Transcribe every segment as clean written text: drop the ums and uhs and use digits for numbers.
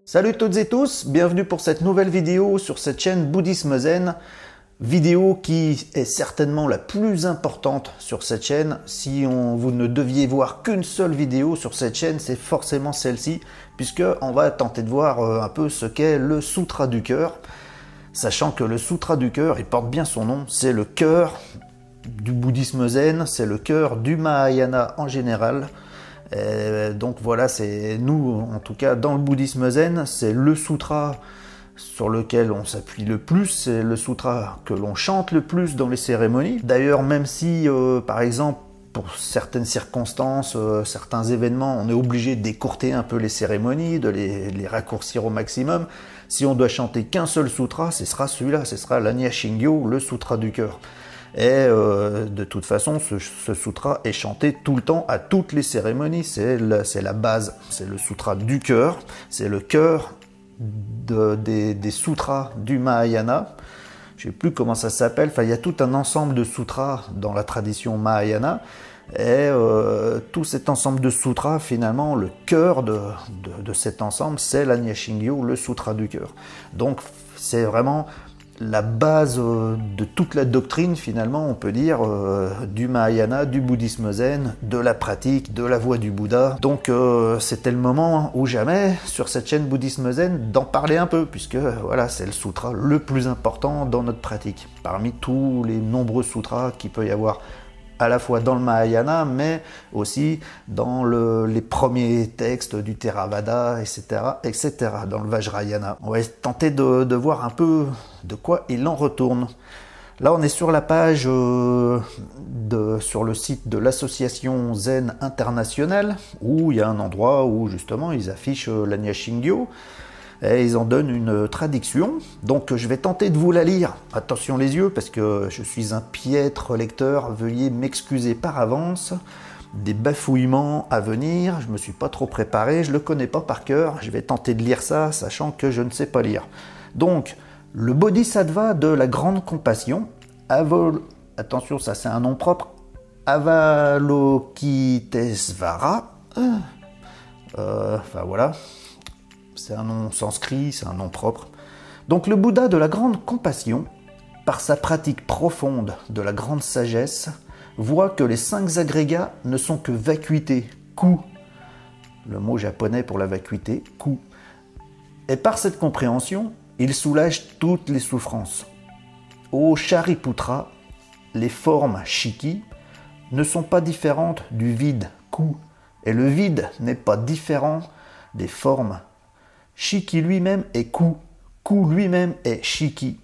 Salut toutes et tous, bienvenue pour cette nouvelle vidéo sur cette chaîne Bouddhisme Zen. Vidéo qui est certainement la plus importante sur cette chaîne. Si vous ne deviez voir qu'une seule vidéo sur cette chaîne, c'est forcément celle-ci, puisque on va tenter de voir un peu ce qu'est le Sutra du cœur. Sachant que le Sutra du cœur, il porte bien son nom, c'est le cœur du bouddhisme zen, c'est le cœur du Mahayana en général. Donc voilà, c'est nous, en tout cas dans le bouddhisme zen, c'est le sutra sur lequel on s'appuie le plus, c'est le sutra que l'on chante le plus dans les cérémonies. D'ailleurs, même si, par exemple, pour certaines circonstances, certains événements, on est obligé d'écourter un peu les cérémonies, de les raccourcir au maximum, si on doit chanter qu'un seul sutra, ce sera celui-là, ce sera l'Anya Shingyo, le sutra du cœur. Et de toute façon, ce sutra est chanté tout le temps à toutes les cérémonies. C'est la base, c'est le sutra du cœur, c'est le cœur des sutras du Mahayana. Je ne sais plus comment ça s'appelle, enfin, il y a tout un ensemble de sutras dans la tradition Mahayana. Et tout cet ensemble de sutras, finalement, le cœur de cet ensemble, c'est l'Anya Shingyo, le sutra du cœur. Donc c'est vraiment la base de toute la doctrine, finalement, on peut dire, du Mahayana, du bouddhisme zen, de la pratique, de la voie du Bouddha. Donc c'était le moment ou jamais, sur cette chaîne Bouddhisme Zen, d'en parler un peu, puisque voilà, c'est le sutra le plus important dans notre pratique, parmi tous les nombreux sutras qu'il peut y avoir à la fois dans le Mahayana, mais aussi dans les premiers textes du Theravada, etc., dans le Vajrayana. On va tenter de voir un peu de quoi il en retourne. Là, on est sur la page, sur le site de l'association Zen Internationale, où il y a un endroit où, justement, ils affichent l'Anya Shingyo, et ils en donnent une traduction. Donc je vais tenter de vous la lire. Attention les yeux, parce que je suis un piètre lecteur, veuillez m'excuser par avance. Des bafouillements à venir, je ne me suis pas trop préparé, je ne le connais pas par cœur, je vais tenter de lire ça, sachant que je ne sais pas lire. Donc, le Bodhisattva de la grande compassion, attention, ça c'est un nom propre, Avalokitesvara, enfin voilà, c'est un nom sanskrit, c'est un nom propre. Donc le Bouddha de la grande compassion, par sa pratique profonde de la grande sagesse, voit que les 5 agrégats ne sont que vacuité, ku, le mot japonais pour la vacuité, ku. Et par cette compréhension, il soulage toutes les souffrances. Ô Shariputra, les formes shiki ne sont pas différentes du vide, ku, et le vide n'est pas différent des formes. Shiki lui-même est ku, ku lui-même est shiki.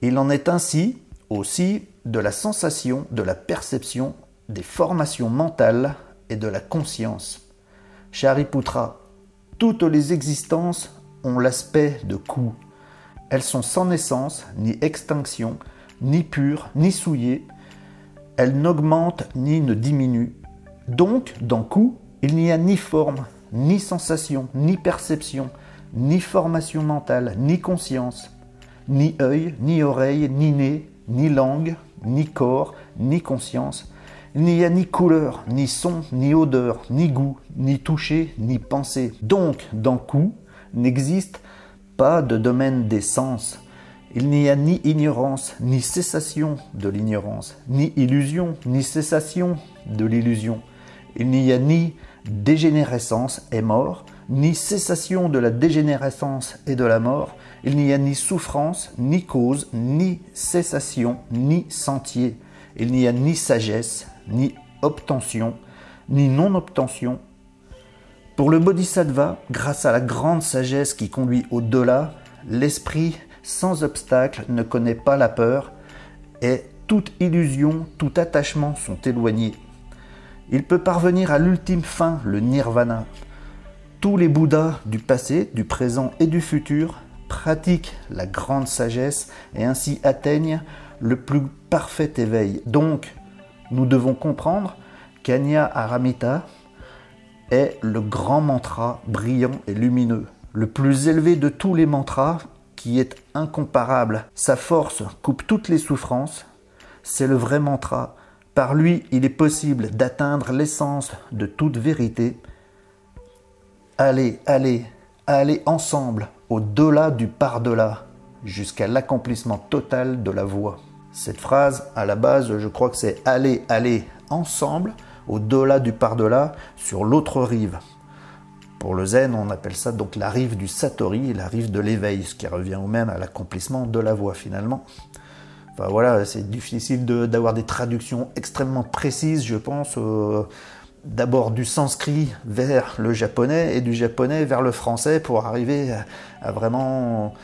Il en est ainsi aussi de la sensation, de la perception, des formations mentales et de la conscience. Shariputra, toutes les existences ont l'aspect de ku. Elles sont sans naissance, ni extinction, ni pures, ni souillées. Elles n'augmentent ni ne diminuent. Donc, dans ku, il n'y a ni forme, ni sensation, ni perception, ni formation mentale, ni conscience, ni œil, ni oreille, ni nez, ni langue, ni corps, ni conscience. Il n'y a ni couleur, ni son, ni odeur, ni goût, ni toucher, ni pensée. Donc, dans ku, n'existe pas de domaine des sens. Il n'y a ni ignorance, ni cessation de l'ignorance, ni illusion, ni cessation de l'illusion. Il n'y a ni dégénérescence et mort, ni cessation de la dégénérescence et de la mort. Il n'y a ni souffrance, ni cause, ni cessation, ni sentier. Il n'y a ni sagesse, ni obtention, ni non-obtention. Pour le Bodhisattva, grâce à la grande sagesse qui conduit au-delà, l'esprit sans obstacle ne connaît pas la peur et toute illusion, tout attachement sont éloignés. Il peut parvenir à l'ultime fin, le nirvana. Tous les Bouddhas du passé, du présent et du futur pratiquent la grande sagesse et ainsi atteignent le plus parfait éveil. Donc, nous devons comprendre qu'Anya Aramita est le grand mantra brillant et lumineux, le plus élevé de tous les mantras qui est incomparable. Sa force coupe toutes les souffrances, c'est le vrai mantra. Par lui, il est possible d'atteindre l'essence de toute vérité. Allez, allez, aller ensemble, au-delà du par-delà, jusqu'à l'accomplissement total de la voie. Cette phrase, à la base, je crois que c'est aller, aller ensemble, au-delà du par-delà, sur l'autre rive. Pour le zen, on appelle ça donc la rive du satori, la rive de l'éveil, ce qui revient au même à l'accomplissement de la voie finalement. Enfin voilà, c'est difficile d'avoir des traductions extrêmement précises, je pense, d'abord du sanskrit vers le japonais et du japonais vers le français pour arriver à vraiment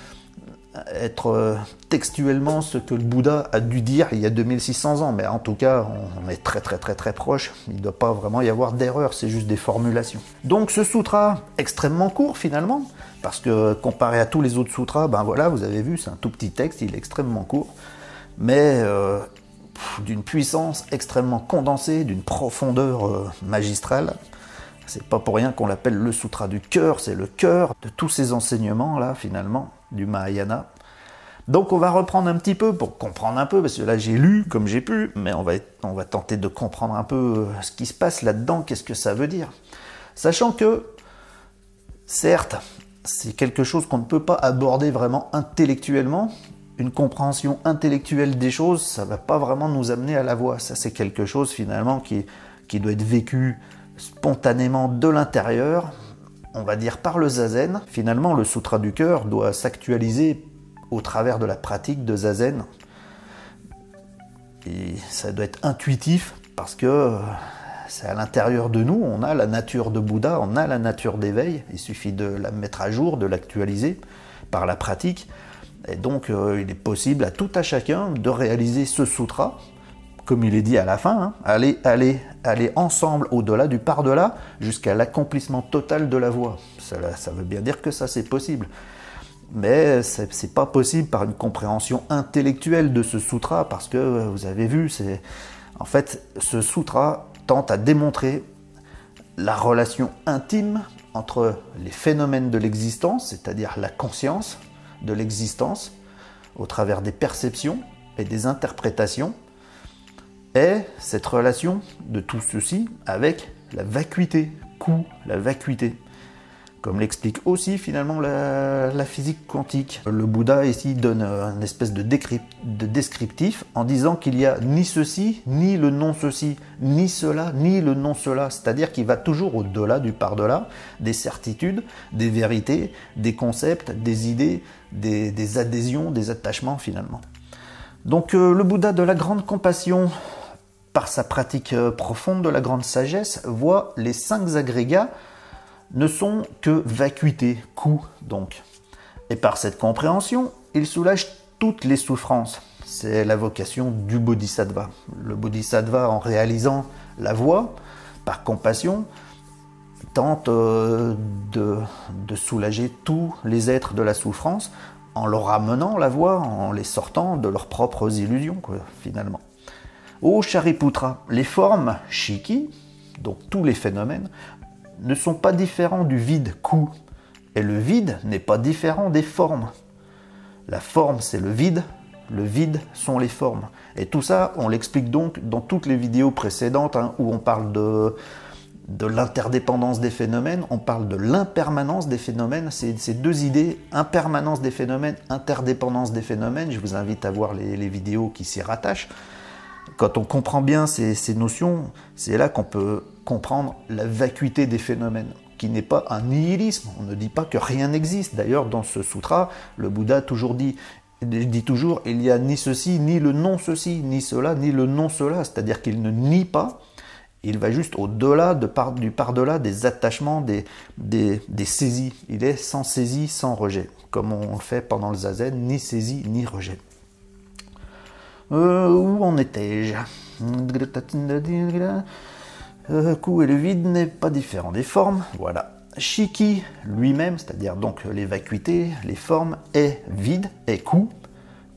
être textuellement ce que le Bouddha a dû dire il y a 2600 ans. Mais en tout cas, on est très proche. Il ne doit pas vraiment y avoir d'erreur, c'est juste des formulations. Donc ce sutra, extrêmement court finalement, parce que comparé à tous les autres sutras, ben voilà, vous avez vu, c'est un tout petit texte, il est extrêmement court, mais d'une puissance extrêmement condensée, d'une profondeur magistrale. C'est pas pour rien qu'on l'appelle le sutra du cœur, c'est le cœur de tous ces enseignements là finalement du Mahayana. Donc on va reprendre un petit peu pour comprendre un peu, parce que là j'ai lu comme j'ai pu, mais on va tenter de comprendre un peu ce qui se passe là-dedans, qu'est-ce que ça veut dire. Sachant que, certes, c'est quelque chose qu'on ne peut pas aborder vraiment intellectuellement, une compréhension intellectuelle des choses, ça ne va pas vraiment nous amener à la voie. Ça c'est quelque chose finalement qui doit être vécu spontanément de l'intérieur, on va dire par le zazen. Finalement, le sutra du cœur doit s'actualiser au travers de la pratique de zazen. Et ça doit être intuitif parce que c'est à l'intérieur de nous, on a la nature de Bouddha, on a la nature d'éveil. Il suffit de la mettre à jour, de l'actualiser par la pratique. Et donc, il est possible à tout à chacun de réaliser ce sutra, comme il est dit à la fin, hein, aller ensemble au-delà du par-delà jusqu'à l'accomplissement total de la voie. Ça veut bien dire que ça c'est possible. Mais c'est pas possible par une compréhension intellectuelle de ce sutra, parce que vous avez vu, en fait, ce sutra tente à démontrer la relation intime entre les phénomènes de l'existence, c'est-à-dire la conscience de l'existence, au travers des perceptions et des interprétations, et cette relation de tout ceci avec la vacuité, la vacuité. Comme l'explique aussi finalement la physique quantique. Le Bouddha ici donne une espèce de descriptif en disant qu'il n'y a ni ceci, ni le non-ceci, ni cela, ni le non-cela. C'est-à-dire qu'il va toujours au-delà du par-delà des certitudes, des vérités, des concepts, des idées, des adhésions, des attachements finalement. Donc le Bouddha de la grande compassion, par sa pratique profonde de la grande sagesse, voit les 5 agrégats ne sont que vacuité, donc. Et par cette compréhension, il soulage toutes les souffrances. C'est la vocation du bodhisattva. Le bodhisattva, en réalisant la voie, par compassion, tente de soulager tous les êtres de la souffrance en leur ramenant la voie, en les sortant de leurs propres illusions, finalement. Ô Shariputra, les formes shiki, donc tous les phénomènes, ne sont pas différents du vide et le vide n'est pas différent des formes. La forme c'est le vide sont les formes. Et tout ça, on l'explique donc dans toutes les vidéos précédentes, hein, où on parle de l'interdépendance des phénomènes, on parle de l'impermanence des phénomènes. Ces deux idées, impermanence des phénomènes, interdépendance des phénomènes, je vous invite à voir les vidéos qui s'y rattachent. Quand on comprend bien ces notions, c'est là qu'on peut comprendre la vacuité des phénomènes, qui n'est pas un nihilisme. On ne dit pas que rien n'existe. D'ailleurs, dans ce sutra, le Bouddha dit toujours, il n'y a ni ceci, ni le non-ceci, ni cela, ni le non-cela. C'est-à-dire qu'il ne nie pas, il va juste au-delà du par-delà des attachements, des saisies. Il est sans saisie, sans rejet, comme on le fait pendant le zazen, ni saisie, ni rejet. Où en étais-je? Ku et le vide n'est pas différent des formes, voilà. Shiki lui-même, c'est-à-dire donc les vacuités, les formes, est vide, est Ku.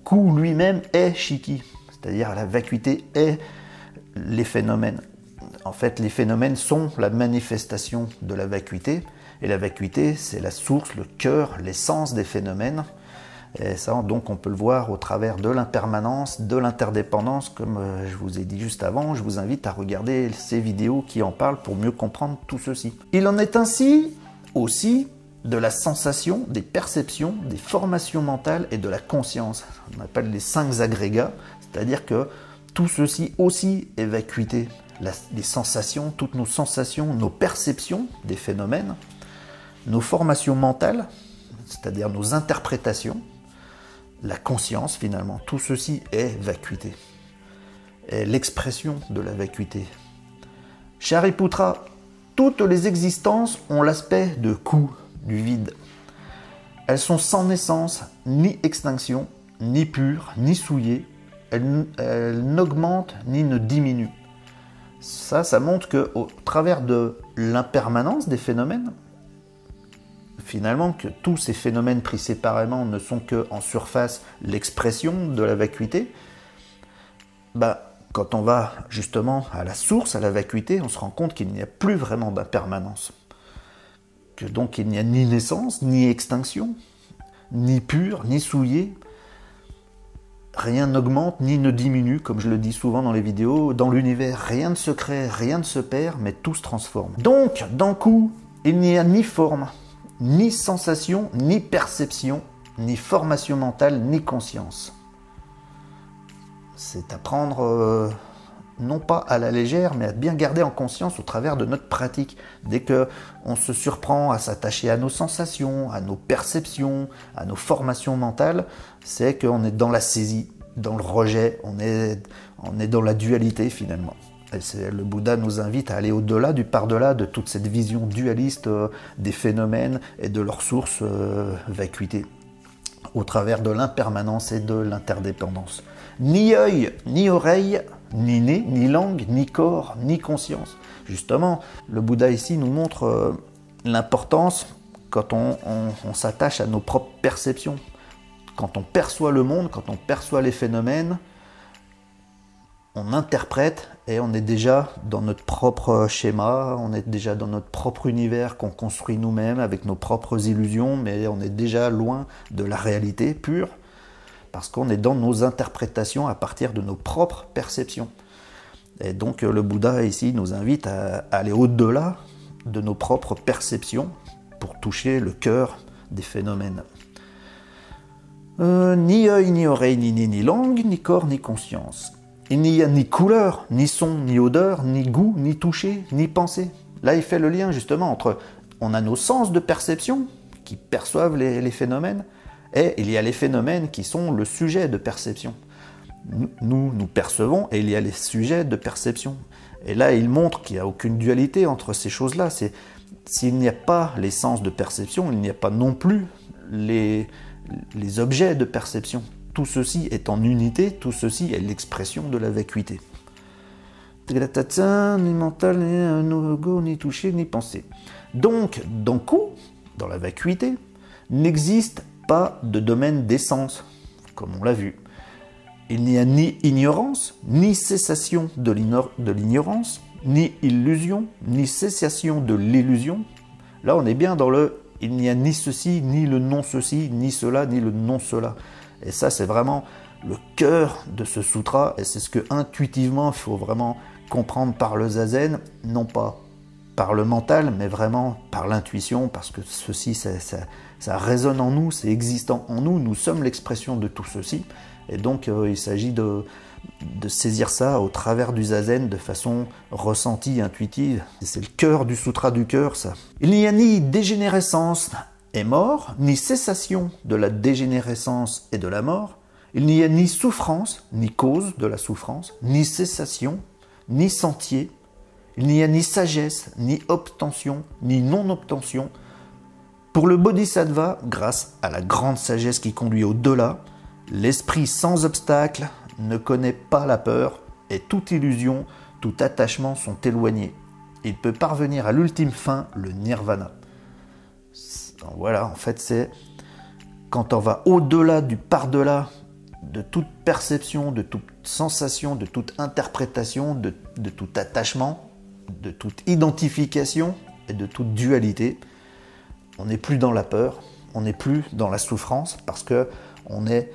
Ku lui-même est Shiki, c'est-à-dire la vacuité est les phénomènes. En fait, les phénomènes sont la manifestation de la vacuité, et la vacuité, c'est la source, le cœur, l'essence des phénomènes. Et ça, donc, on peut le voir au travers de l'impermanence, de l'interdépendance, comme je vous ai dit juste avant. Je vous invite à regarder ces vidéos qui en parlent pour mieux comprendre tout ceci. Il en est ainsi aussi de la sensation, des perceptions, des formations mentales et de la conscience. On appelle les 5 agrégats, c'est-à-dire que tout ceci aussi est vacuité. Les sensations, toutes nos sensations, nos perceptions des phénomènes, nos formations mentales, c'est-à-dire nos interprétations, la conscience finalement, tout ceci est vacuité. Est l'expression de la vacuité. Shariputra, toutes les existences ont l'aspect de coup, du vide. Elles sont sans naissance, ni extinction, ni pures, ni souillées. Elles n'augmentent ni ne diminuent. Ça montre qu'au travers de l'impermanence des phénomènes, finalement, que tous ces phénomènes pris séparément ne sont qu'en surface l'expression de la vacuité, quand on va justement à la source, à la vacuité, on se rend compte qu'il n'y a plus vraiment d'impermanence. Que donc il n'y a ni naissance, ni extinction, ni pur, ni souillé. Rien n'augmente, ni ne diminue, comme je le dis souvent dans les vidéos. Dans l'univers, rien ne se crée, rien ne se perd, mais tout se transforme. Donc, d'un coup, il n'y a ni forme, ni sensation, ni perception, ni formation mentale, ni conscience. C'est à prendre, non pas à la légère, mais à bien garder en conscience au travers de notre pratique. Dès qu'on se surprend à s'attacher à nos sensations, à nos perceptions, à nos formations mentales, c'est qu'on est dans la saisie, dans le rejet, on est dans la dualité finalement. Et le Bouddha nous invite à aller au-delà du par-delà de toute cette vision dualiste des phénomènes et de leur source vacuité, au travers de l'impermanence et de l'interdépendance. Ni œil, ni oreille, ni nez, ni langue, ni corps, ni conscience. Justement, le Bouddha ici nous montre l'importance quand on s'attache à nos propres perceptions. Quand on perçoit le monde, quand on perçoit les phénomènes, on interprète et on est déjà dans notre propre schéma, on est déjà dans notre propre univers qu'on construit nous-mêmes avec nos propres illusions, mais on est déjà loin de la réalité pure parce qu'on est dans nos interprétations à partir de nos propres perceptions. Et donc le Bouddha ici nous invite à aller au-delà de nos propres perceptions pour toucher le cœur des phénomènes. Ni œil, ni oreille, ni nez, ni langue, ni corps, ni conscience. Il n'y a ni couleur, ni son, ni odeur, ni goût, ni toucher, ni pensée. Là, il fait le lien justement entre, on a nos sens de perception qui perçoivent les phénomènes, et il y a les phénomènes qui sont le sujet de perception. Nous percevons et il y a les sujets de perception. Et là, il montre qu'il n'y a aucune dualité entre ces choses-là. S'il n'y a pas les sens de perception, il n'y a pas non plus les objets de perception. Tout ceci est en unité, tout ceci est l'expression de la vacuité. Ni mental, ni ego, ni toucher, ni penser. Donc, d'un coup, dans la vacuité, n'existe pas de domaine d'essence, comme on l'a vu. Il n'y a ni ignorance, ni cessation de l'ignorance, ni illusion, ni cessation de l'illusion. Là, on est bien dans le « il n'y a ni ceci, ni le non-ceci, ni cela, ni le non-cela ». Et ça, c'est vraiment le cœur de ce sutra, et c'est ce que intuitivement il faut vraiment comprendre par le zazen, non pas par le mental, mais vraiment par l'intuition, parce que ceci, ça résonne en nous, c'est existant en nous, nous sommes l'expression de tout ceci, et donc il s'agit de saisir ça au travers du zazen de façon ressentie, intuitive. C'est le cœur du sutra du cœur, ça. Il n'y a ni dégénérescence et mort, ni cessation de la dégénérescence et de la mort. Il n'y a ni souffrance, ni cause de la souffrance, ni cessation, ni sentier. Il n'y a ni sagesse, ni obtention, ni non-obtention. Pour le bodhisattva, grâce à la grande sagesse qui conduit au-delà, l'esprit sans obstacle ne connaît pas la peur et toute illusion, tout attachement sont éloignés. Il peut parvenir à l'ultime fin, le nirvana. Donc voilà, en fait, c'est quand on va au-delà du par-delà de toute perception, de toute sensation, de toute interprétation, de tout attachement, de toute identification et de toute dualité. On n'est plus dans la peur, on n'est plus dans la souffrance parce qu'on n'est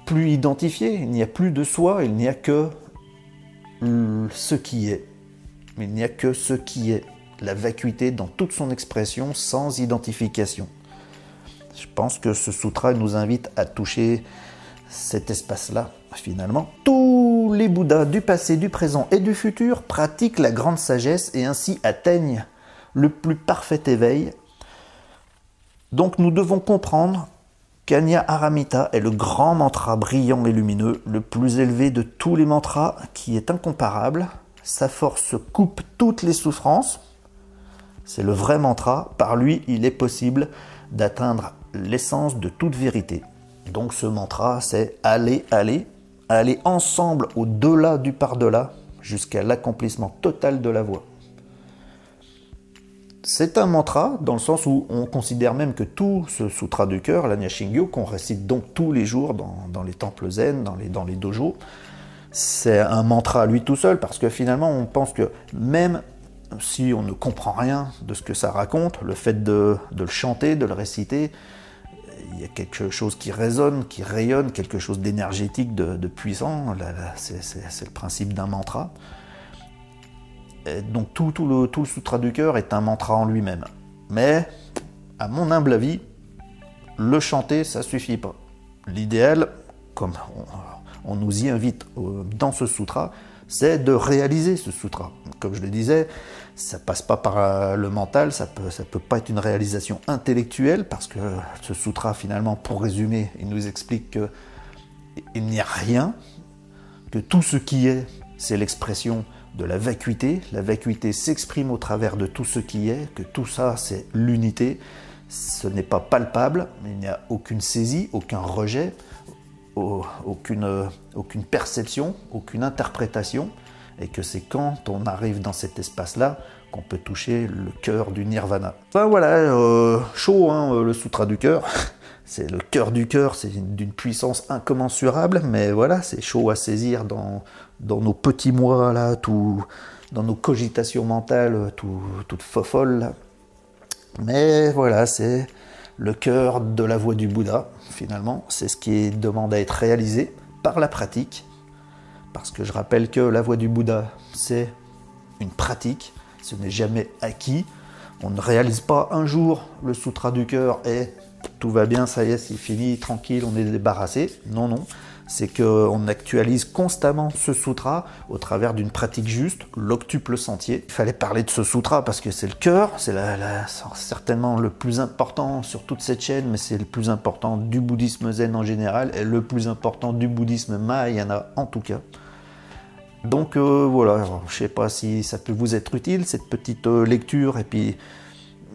plus identifié, il n'y a plus de soi, il n'y a que ce qui est. Il n'y a que ce qui est. la vacuité dans toute son expression sans identification. Je pense que ce sutra nous invite à toucher cet espace-là, finalement. Tous les Bouddhas du passé, du présent et du futur pratiquent la grande sagesse et ainsi atteignent le plus parfait éveil. Donc nous devons comprendre qu'Anya Aramita est le grand mantra brillant et lumineux, le plus élevé de tous les mantras, qui est incomparable. Sa force coupe toutes les souffrances. C'est le vrai mantra. Par lui, il est possible d'atteindre l'essence de toute vérité. Donc ce mantra, c'est aller ensemble au-delà du par-delà, jusqu'à l'accomplissement total de la voie. C'est un mantra dans le sens où on considère même que tout ce sutra du cœur, l'Anya Shingyo, qu'on récite donc tous les jours dans les temples zen, dans les dojos, c'est un mantra à lui tout seul, parce que finalement on pense que même si on ne comprend rien de ce que ça raconte, le fait de le chanter, de le réciter, il y a quelque chose qui résonne, qui rayonne, quelque chose d'énergétique, de puissant. C'est le principe d'un mantra. Et donc tout le sutra du cœur est un mantra en lui-même. Mais, à mon humble avis, le chanter, ça suffit pas. L'idéal, comme on nous y invite dans ce sutra, c'est de réaliser ce sutra. Comme je le disais, ça passe pas par le mental, ça peut pas être une réalisation intellectuelle, parce que ce sutra, finalement, pour résumer, il nous explique qu'il n'y a rien, que tout ce qui est, c'est l'expression de la vacuité. La vacuité s'exprime au travers de tout ce qui est, que tout ça, c'est l'unité. Ce n'est pas palpable, il n'y a aucune saisie, aucun rejet, aucune perception, aucune interprétation, et que c'est quand on arrive dans cet espace-là qu'on peut toucher le cœur du nirvana. Enfin voilà, chaud hein, le sutra du cœur. C'est le cœur du cœur, c'est d'une puissance incommensurable, mais voilà, c'est chaud à saisir dans nos petits mois, là, dans nos cogitations mentales, toutes fofolles, là. Mais voilà, c'est le cœur de la voie du Bouddha, finalement. C'est ce qui demande à être réalisé par la pratique. Parce que je rappelle que la voie du Bouddha, c'est une pratique, ce n'est jamais acquis. On ne réalise pas un jour le sutra du cœur et tout va bien, ça y est, c'est fini, tranquille, on est débarrassé. Non, non. C'est qu'on actualise constamment ce sutra au travers d'une pratique juste, l'octuple sentier. Il fallait parler de ce sutra parce que c'est le cœur, c'est certainement le plus important sur toute cette chaîne, mais c'est le plus important du bouddhisme zen en général et le plus important du bouddhisme mahayana en tout cas. Donc voilà, je ne sais pas si ça peut vous être utile, cette petite lecture et puis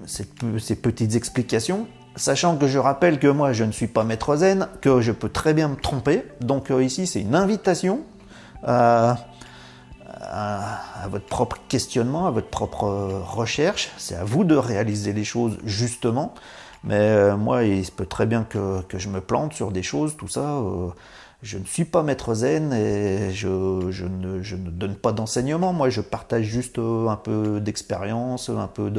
ces petites explications. Sachant que je rappelle que moi je ne suis pas maître zen, que je peux très bien me tromper. Donc ici c'est une invitation à votre propre questionnement, à votre propre recherche. C'est à vous de réaliser les choses justement. Mais moi il se peut très bien que je me plante sur des choses, tout ça. Je ne suis pas maître zen et je ne donne pas d'enseignement. Moi je partage juste un peu d'expérience, un peu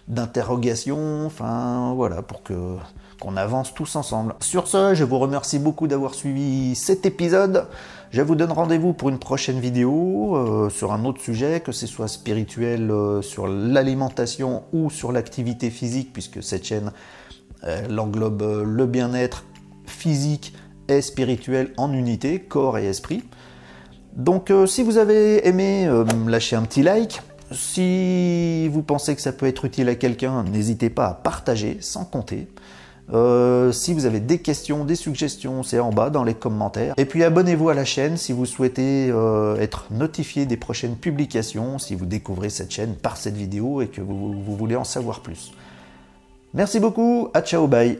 d'interrogation, enfin voilà, pour qu'on avance tous ensemble. Sur ce, je vous remercie beaucoup d'avoir suivi cet épisode. Je vous donne rendez-vous pour une prochaine vidéo sur un autre sujet, que ce soit spirituel, sur l'alimentation ou sur l'activité physique, puisque cette chaîne l'englobe le bien-être physique et spirituel en unité, corps et esprit. Donc si vous avez aimé, lâchez un petit like. Si vous pensez que ça peut être utile à quelqu'un, n'hésitez pas à partager, sans compter. Si vous avez des questions, des suggestions, c'est en bas dans les commentaires. Et puis abonnez-vous à la chaîne si vous souhaitez être notifié des prochaines publications, si vous découvrez cette chaîne par cette vidéo et que vous voulez en savoir plus. Merci beaucoup, à ciao, bye.